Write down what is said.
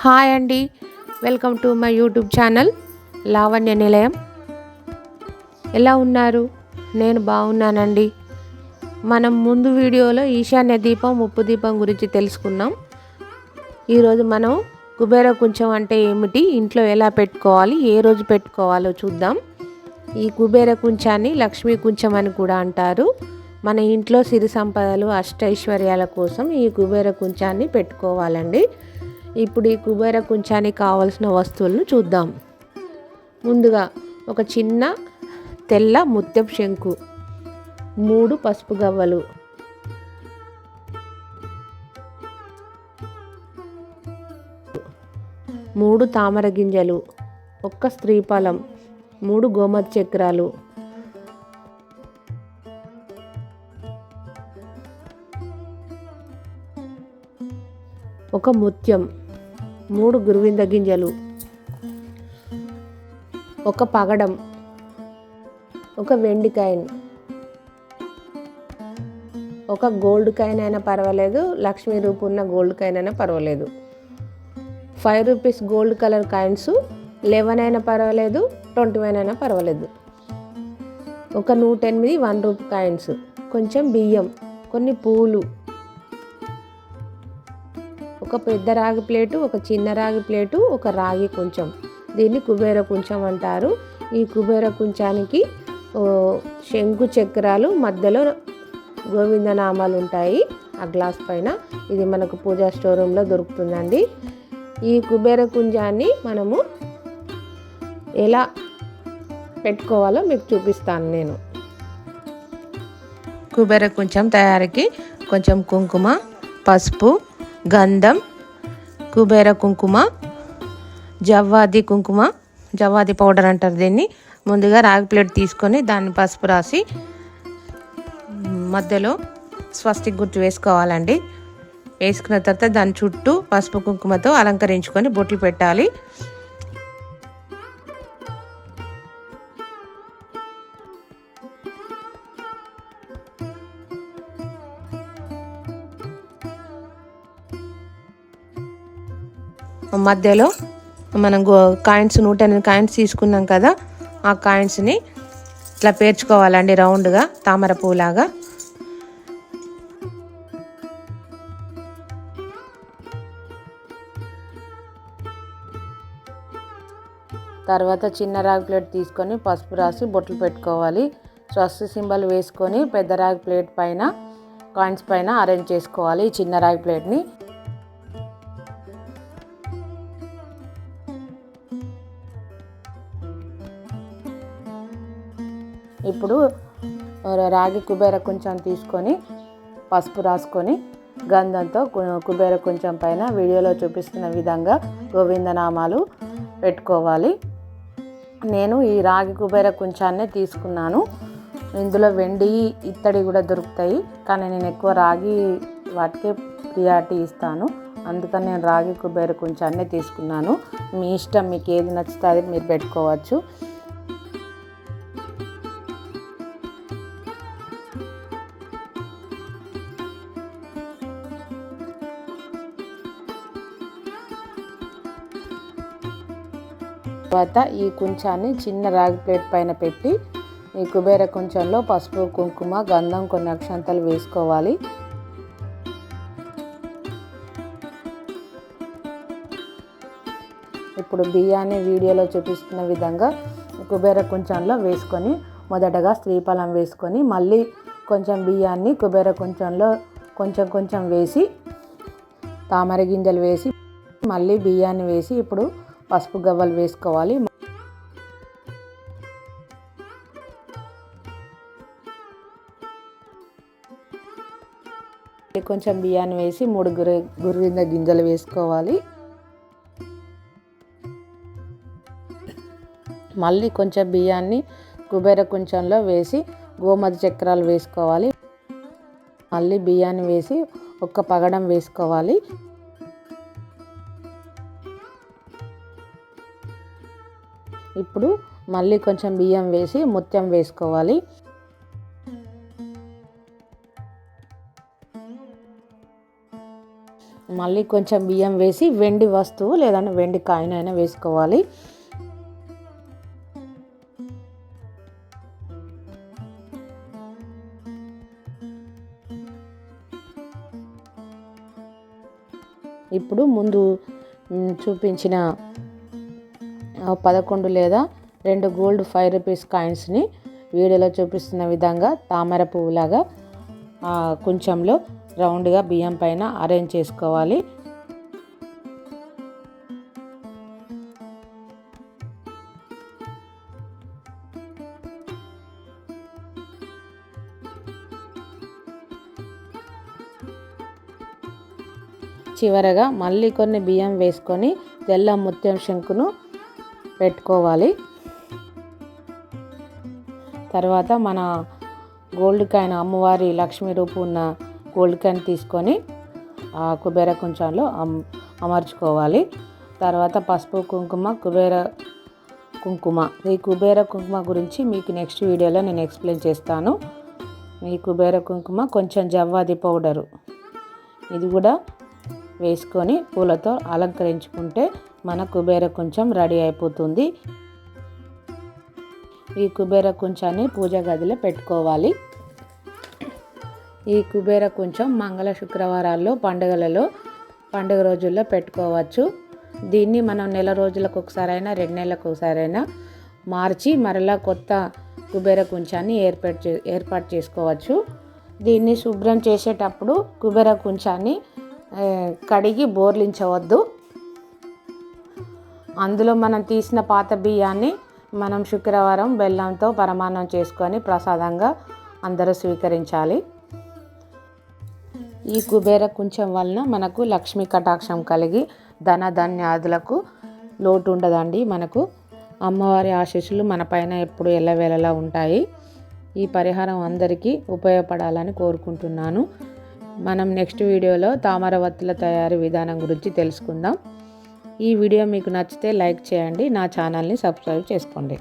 Hi అండి, welcome to my YouTube channel Lavanya నిలయం. ఎలా ఉన్నారు? నేను బాగున్నానండి. మనం ముందు వీడియోలో ఈశాన్య దీపం, ఉప్పు దీపం గురించి తెలుసుకున్నాం. ఈరోజు మనం కుబేర కుంచం అంటే ఏమిటి, ఇంట్లో ఎలా పెట్టుకోవాలి, ఏ రోజు పెట్టుకోవాలో చూద్దాం. ఈ కుబేర కుంచాన్ని లక్ష్మీ కుంచం అని కూడా అంటారు. మన ఇంట్లో సిరి సంపదలు, అష్టైశ్వర్యాల కోసం ఈ కుబేర కుంచాన్ని పెట్టుకోవాలండి. ఇప్పుడు ఈ కుబేర కుంచానికి కావాల్సిన వస్తువులను చూద్దాం. ముందుగా ఒక చిన్న తెల్ల ముత్యపు శంకు, 3 పసుపు గవ్వలు, మూడు తామర గింజలు, 1 స్త్రీఫలం, 3 గోమతి చక్రాలు, ఒక ముత్యం, 3 గురువింద గింజలు, ఒక పగడం, ఒక వెండి కాయిన్, ఒక గోల్డ్ కాయిన్ అయినా పర్వాలేదు, లక్ష్మీ రూపు ఉన్న గోల్డ్ కాయిన్ అయినా పర్వాలేదు. 5 రూపీస్ గోల్డ్ కలర్ కాయిన్స్ 11 అయినా పర్వాలేదు, 21 అయినా పర్వాలేదు. ఒక 108 1 రూపీ కాయిన్స్, కొంచెం బియ్యం, కొన్ని పూలు, ఒక పెద్ద రాగి ప్లేటు, ఒక చిన్న రాగి ప్లేటు, ఒక రాగి కుంచం. దీన్ని కుబేర కుంచం అంటారు. ఈ కుబేర కుంచానికి శంకు చక్రాలు, మధ్యలో గోవిందనామాలు ఉంటాయి ఆ గ్లాస్ పైన. ఇది మనకు పూజా స్టోర్ రూమ్లో దొరుకుతుందండి. ఈ కుబేర కుంచాన్ని మనము ఎలా పెట్టుకోవాలో మీకు చూపిస్తాను నేను. కుబేర కుంచం తయారీకి కొంచెం కుంకుమ, పసుపు, గంధం, కుబేర కుంకుమ, జవ్వాది కుంకుమ, జవ్వాది పౌడర్ అంటారు దీన్ని. ముందుగా రాగి ప్లేట్ తీసుకొని దాన్ని పసుపు రాసి మధ్యలో స్వస్తిక్ గుర్తు వేసుకోవాలండి. వేసుకున్న తర్వాత దాని చుట్టూ పసుపు కుంకుమతో అలంకరించుకొని బొట్లు పెట్టాలి. మధ్యలో మనం కాయిన్స్ 108 కాయిన్స్ తీసుకున్నాం కదా, ఆ కాయిన్స్ని ఇట్లా పేర్చుకోవాలండి రౌండ్గా, తామర పువ్వులాగా. తర్వాత చిన్న రాగి ప్లేట్ తీసుకొని పసుపు రాసి బొట్లు పెట్టుకోవాలి. స్వస్తి సింబల్ వేసుకొని పెద్ద రాగి ప్లేట్ పైన కాయిన్స్ పైన అరేంజ్ చేసుకోవాలి ఈ చిన్న రాగి ప్లేట్ని. ఇప్పుడు రాగి కుబేర కుంచం తీసుకొని పసుపు రాసుకొని గంధంతో కుబేర కుంచం పైన వీడియోలో చూపిస్తున్న విధంగా గోవిందనామాలు పెట్టుకోవాలి. నేను ఈ రాగి కుబేర కుంచాన్నే తీసుకున్నాను. ఇందులో వెండి, ఇత్తడి కూడా దొరుకుతాయి, కానీ నేను ఎక్కువ రాగి వాటికే ప్రియారిటీ ఇస్తాను. అందుకని నేను రాగి కుబేర కుంచాన్నే తీసుకున్నాను. మీ ఇష్టం, మీకు ఏది నచ్చితే అది మీరు పెట్టుకోవచ్చు. తర్వాత ఈ కుంచాన్ని చిన్న రాగి ప్లేట్ పైన పెట్టి ఈ కుబేర కుంచంలో పసుపు, కుంకుమ, గంధం, కొన్ని అక్షంతలు వేసుకోవాలి. ఇప్పుడు బియ్యాన్ని వీడియోలో చూపిస్తున్న విధంగా కుబేర కుంచంలో వేసుకొని మొదటగా స్త్రీఫలం వేసుకొని మళ్ళీ కొంచెం బియ్యాన్ని కుబేర కుంచంలో కొంచెం కొంచెం వేసి తామర గింజలు వేసి మళ్ళీ బియ్యాన్ని వేసి ఇప్పుడు పసుపు గవ్వలు వేసుకోవాలి. కొంచెం బియ్యాన్ని వేసి 3 గురువింద గింజలు వేసుకోవాలి. మళ్ళీ కొంచెం బియ్యాన్ని కుబేర కుంచంలో వేసి గోమతి చక్రాలు వేసుకోవాలి. మళ్ళీ బియ్యాన్ని వేసి 1 పగడం వేసుకోవాలి. ఇప్పుడు మళ్ళీ కొంచెం బియ్యం వేసి ముత్యం వేసుకోవాలి. మళ్ళీ కొంచెం బియ్యం వేసి వెండి వస్తువు లేదంటే వెండి కాయిన్ అయినా వేసుకోవాలి. ఇప్పుడు ముందు చూపించిన 11 లేదా 2 గోల్డ్ 5 రూపీస్ కాయిన్స్ని వీడియోలో చూపిస్తున్న విధంగా తామర పువ్వులాగా కొంచెంలో రౌండ్గా బియ్యం పైన అరేంజ్ చేసుకోవాలి. చివరగా మళ్ళీ కొన్ని బియ్యం వేసుకొని తెల్ల ముత్యం శంకును పెట్టుకోవాలి. తర్వాత మన గోల్డ్ కాయిన్ అమ్మవారి లక్ష్మీ రూపు ఉన్న గోల్డ్ కాయిన్ తీసుకొని ఆ కుబేర కుంచంలో అమర్చుకోవాలి. తర్వాత పసుపు కుంకుమ కుబేర కుంకుమ. ఈ కుబేర కుంకుమ గురించి మీకు నెక్స్ట్ వీడియోలో నేను ఎక్స్ప్లెయిన్ చేస్తాను. ఈ కుబేర కుంకుమ కొంచెం జవ్వాది పౌడరు ఇది కూడా వేసుకొని పూలతో అలంకరించుకుంటే మన కుబేర కుంచం రెడీ అయిపోతుంది. ఈ కుబేర కుంచాన్ని పూజ గదిలో పెట్టుకోవాలి. ఈ కుబేర కుంచం మంగళ శుక్రవారాల్లో పండుగ రోజుల్లో పెట్టుకోవచ్చు. దీన్ని మనం నెల రోజులకు ఒకసారైనా 2 నెలలకు ఒకసారైనా మార్చి మరలా కొత్త కుబేర కుంచాన్ని ఏర్పాటు చేసుకోవచ్చు. దీన్ని శుభ్రం చేసేటప్పుడు కుబేర కుంచాన్ని కడిగి బోర్లించవద్దు. అందులో మనం తీసిన పాత బియ్యాన్ని మనం శుక్రవారం బెల్లంతో పరమాన్నం చేసుకొని ప్రసాదంగా అందరూ స్వీకరించాలి. ఈ కుబేర కుంచం వలన మనకు లక్ష్మీ కటాక్షం కలిగి ధనధాన్యాదులకు లోటు ఉండదండి. మనకు అమ్మవారి ఆశీస్సులు మన పైన ఎప్పుడు ఎల్లవేళలా ఉంటాయి. ఈ పరిహారం అందరికీ ఉపయోగపడాలని కోరుకుంటున్నాను. మనం నెక్స్ట్ వీడియోలో తామర వత్తుల తయారీ విధానం గురించి తెలుసుకుందాం. ఈ వీడియో మీకు నచ్చితే లైక్ చేయండి, నా ఛానల్ని సబ్స్క్రైబ్ చేసుకోండి.